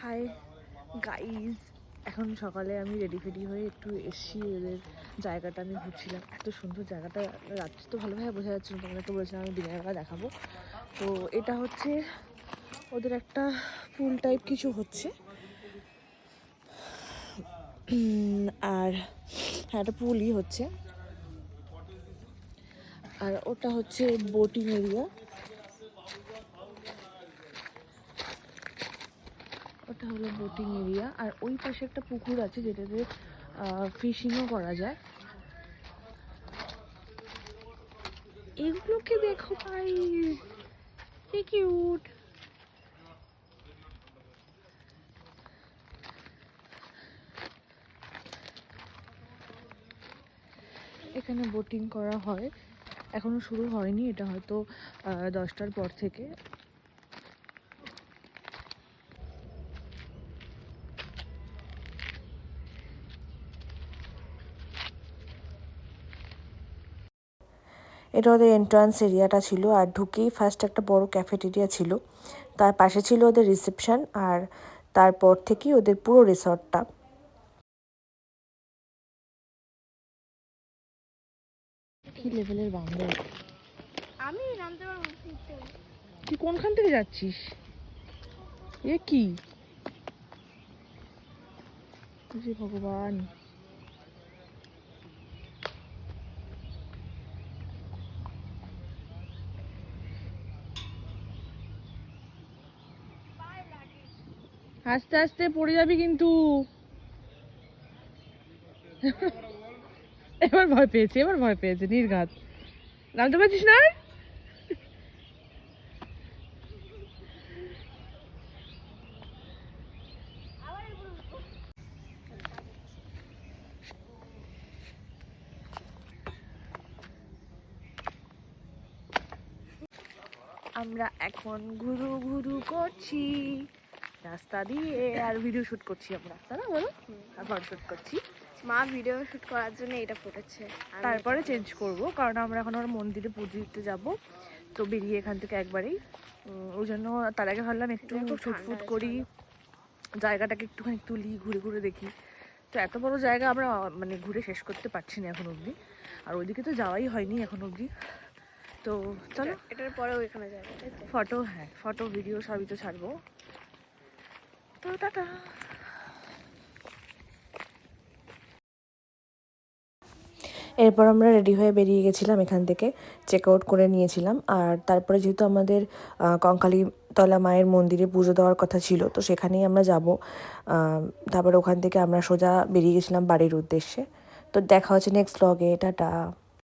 Hi guys, এখন সকালে আমি রেডি ফেডি হয়ে একটু এসছি। ওদের জায়গাটা আমি ঘুরছিলাম, এত সুন্দর জায়গাটা। রাত্রি তো ভালোভাবে বোঝা যাচ্ছে না, তোমাদেরকে বলেছিলাম আমি দিনের বেলা দেখাবো। তো এটা হচ্ছে ওদের একটা পুল টাইপ কিছু হচ্ছে, আর হ্যাঁ একটা পুলই হচ্ছে। আর ওটা হচ্ছে বোটিং এরিয়া, ওটা হলো বোটিং এরিয়া। আর ওই পাশে একটা পুকুর আছে যেটাতে ফিশিংও করা যায়। এগুলোকে দেখো ভাই, কি কিউট। এখানে বোটিং করা হয়, এখনো শুরু হয়নি, এটা হয়তো 10টার পর থেকে। এটা ওদের এন্ট্রান্স এরিয়াটা ছিল, আর ঢুকেই ফার্স্ট একটা বড় ক্যাফেটেরিয়া ছিল, তার পাশে ছিল ওদের রিসেপশন, আর তারপর থেকেই ওদের পুরো রিসর্টটা। কি লেভেলের বান্দর! আমি নামতে পারবো? তুই কোনখান থেকে যাচ্ছিস? এ কি ভগবান! আস্তে আস্তে পড়ে যাবি কিন্তু। এবার ভয় পেয়েছে নির্ঘাত। নামতে পারছিস না? আমরা এখন ঘুরু ঘুরু করছি রাস্তা দিয়ে, আর ভিডিও শুট করছি আমরা, তাই না বলো? আর ফটো শুট করছি। মা ভিডিও শুট করার জন্য এটা পড়েছে, তারপরে চেঞ্জ করব, কারণ আমরা এখন আমার মন্দিরে পুজো দিতে যাবো, তো বেরিয়ে এখান থেকে একবারেই। ওই জন্য তার আগে ভাবলাম একটু শুটফুট করি, জায়গাটাকে একটুখানি তুলি, ঘুরে ঘুরে দেখি। তো এত বড় জায়গা আমরা মানে ঘুরে শেষ করতে পারছি না এখন অবধি, আর ওইদিকে তো যাওয়াই হয়নি এখন অবধি। তো চলো, এটার পরেও এখানে যাবো। ফটো, হ্যাঁ ফটো ভিডিও সবই তো ছাড়বো। তো টাটা। এরপর আমরা রেডি হয়ে বেরিয়ে গেছিলাম এখান থেকে, চেক আউট করে নিয়েছিলাম। আর তারপরে যেহেতু আমাদের কঙ্কালীতলা মায়ের মন্দিরে পুজো দেওয়ার কথা ছিল, তো সেখানেই আমরা যাব। তারপরে ওখান থেকে আমরা সোজা বেরিয়ে গেছিলাম বাড়ির উদ্দেশ্যে। তো দেখা হচ্ছে নেক্সট ব্লগে, টাটা।